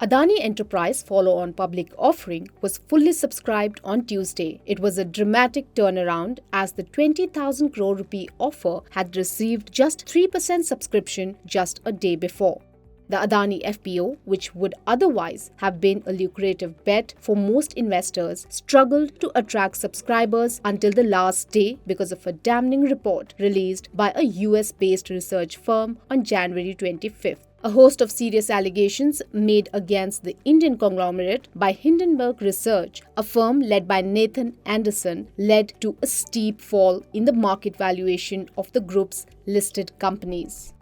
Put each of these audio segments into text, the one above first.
Adani Enterprise follow-on public offering was fully subscribed on Tuesday. It was a dramatic turnaround as the 20,000 crore rupee offer had received just 3% subscription just a day before. The Adani FPO, which would otherwise have been a lucrative bet for most investors, struggled to attract subscribers until the last day because of a damning report released by a US-based research firm on January 25th. A host of serious allegations made against the Indian conglomerate by Hindenburg Research, a firm led by Nathan Anderson, led to a steep fall in the market valuation of the group's listed companies.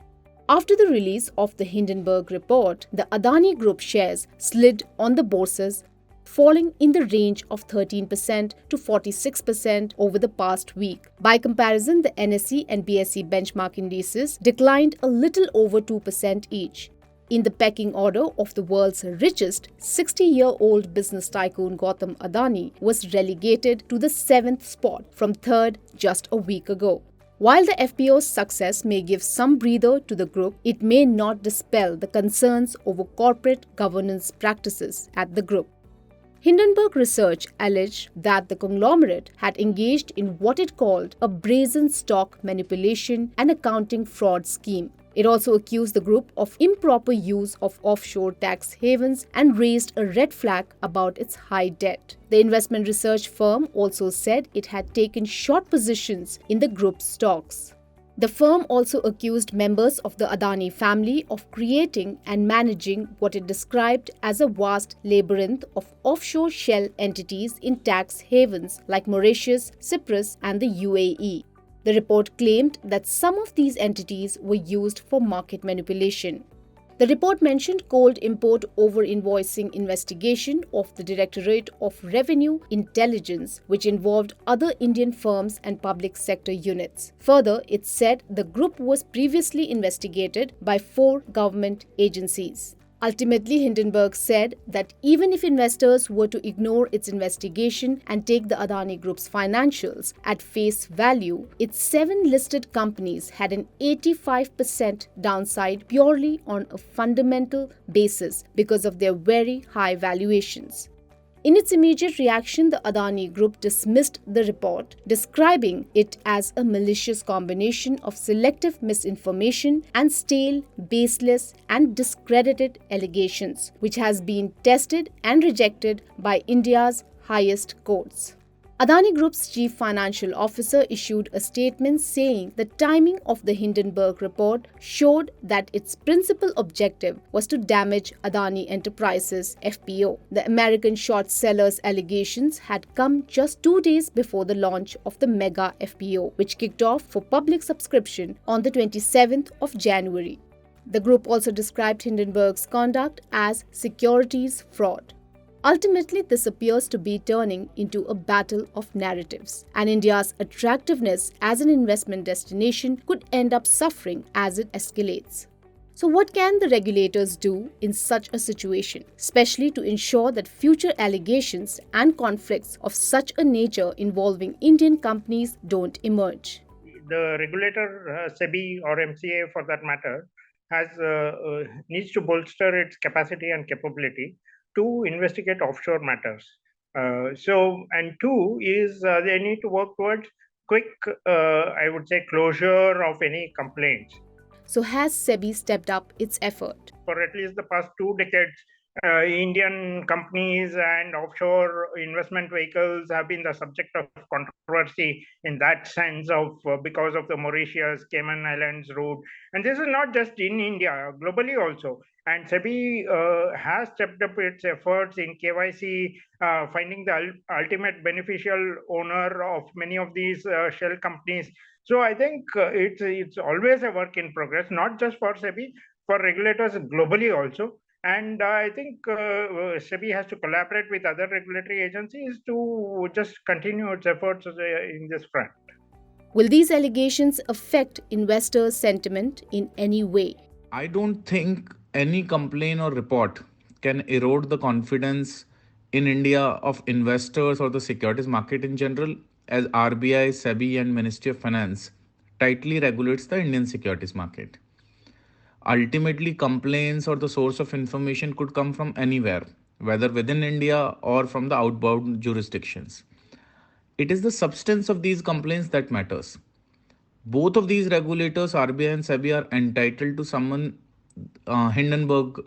After the release of the Hindenburg report, the Adani Group shares slid on the bourses, falling in the range of 13% to 46% over the past week. By comparison, the NSE and BSE benchmark indices declined a little over 2% each. In the pecking order of the world's richest, 60-year-old business tycoon Gautam Adani was relegated to the 7th spot from 3rd just a week ago. While the FPO's success may give some breather to the group, it may not dispel the concerns over corporate governance practices at the group. Hindenburg Research alleged that the conglomerate had engaged in what it called a brazen stock manipulation and accounting fraud scheme. It also accused the group of improper use of offshore tax havens and raised a red flag about its high debt. The investment research firm also said it had taken short positions in the group's stocks. The firm also accused members of the Adani family of creating and managing what it described as a vast labyrinth of offshore shell entities in tax havens like Mauritius, Cyprus, and the UAE. The report claimed that some of these entities were used for market manipulation. The report mentioned cold import over-invoicing investigation of the Directorate of Revenue Intelligence, which involved other Indian firms and public sector units. Further, it said the group was previously investigated by 4 government agencies. Ultimately, Hindenburg said that even if investors were to ignore its investigation and take the Adani Group's financials at face value, its 7 listed companies had an 85% downside purely on a fundamental basis because of their very high valuations. In its immediate reaction, the Adani Group dismissed the report, describing it as a malicious combination of selective misinformation and stale, baseless, and discredited allegations, which has been tested and rejected by India's highest courts. Adani Group's chief financial officer issued a statement saying the timing of the Hindenburg report showed that its principal objective was to damage Adani Enterprises FPO. The American short seller's allegations had come just 2 days before the launch of the mega FPO, which kicked off for public subscription on the 27th of January. The group also described Hindenburg's conduct as securities fraud. Ultimately, this appears to be turning into a battle of narratives, and India's attractiveness as an investment destination could end up suffering as it escalates. So what can the regulators do in such a situation, especially to ensure that future allegations and conflicts of such a nature involving Indian companies don't emerge? The regulator, SEBI or MCA for that matter, needs to bolster its capacity and capability to investigate offshore matters. And two is they need to work towards quick, I would say, closure of any complaints. So has SEBI stepped up its effort? For at least the past 2 decades, Indian companies and offshore investment vehicles have been the subject of controversy in that sense of because of the Mauritius, Cayman Islands route. And this is not just in India, globally also. And SEBI has stepped up its efforts in KYC, finding the ultimate beneficial owner of many of these shell companies. So I think it's always a work in progress, not just for SEBI, for regulators globally also. And I think SEBI has to collaborate with other regulatory agencies to just continue its efforts in this front. Will these allegations affect investors' sentiment in any way? I don't think any complaint or report can erode the confidence in India of investors or the securities market in general, as RBI, SEBI, and Ministry of Finance tightly regulates the Indian securities market. Ultimately, complaints or the source of information could come from anywhere, whether within India or from the outbound jurisdictions. It is the substance of these complaints that matters. Both of these regulators, RBI and SEBI, are entitled to summon Hindenburg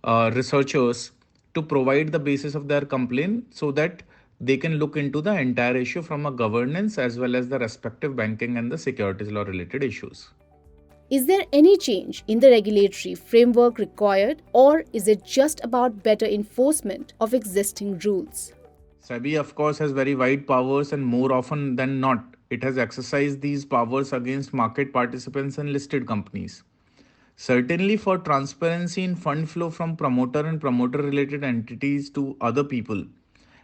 researchers to provide the basis of their complaint so that they can look into the entire issue from a governance as well as the respective banking and the securities law related issues. Is there any change in the regulatory framework required, or is it just about better enforcement of existing rules? SEBI, of course, has very wide powers, and more often than not, it has exercised these powers against market participants and listed companies. Certainly, for transparency in fund flow from promoter and promoter related entities to other people,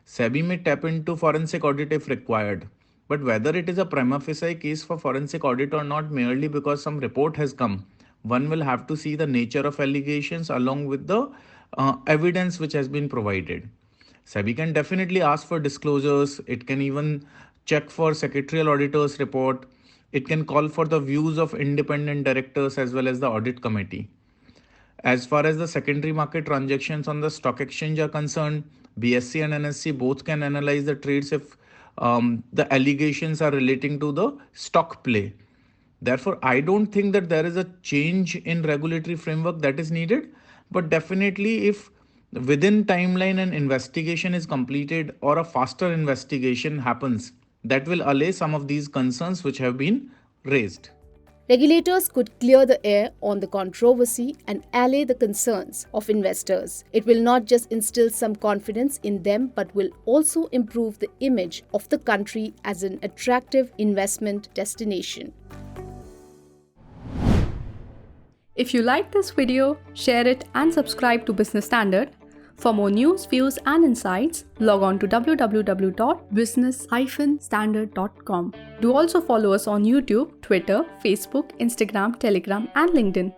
SEBI may tap into forensic audit if required. But whether it is a prima facie case for forensic audit or not, merely because some report has come, one will have to see the nature of allegations along with the evidence which has been provided. SEBI can definitely ask for disclosures. It can even check for secretarial auditor's report. It can call for the views of independent directors as well as the audit committee. As far as the secondary market transactions on the stock exchange are concerned, BSE and NSE both can analyze the trades if the allegations are relating to the stock play. Therefore, I don't think that there is a change in regulatory framework that is needed, but definitely if within timeline an investigation is completed or a faster investigation happens, that will allay some of these concerns which have been raised. Regulators could clear the air on the controversy and allay the concerns of investors. It will not just instill some confidence in them, but will also improve the image of the country as an attractive investment destination. If you like this video, share it and subscribe to Business Standard. For more news, views and insights, log on to www.business-standard.com. Do also follow us on YouTube, Twitter, Facebook, Instagram, Telegram and LinkedIn.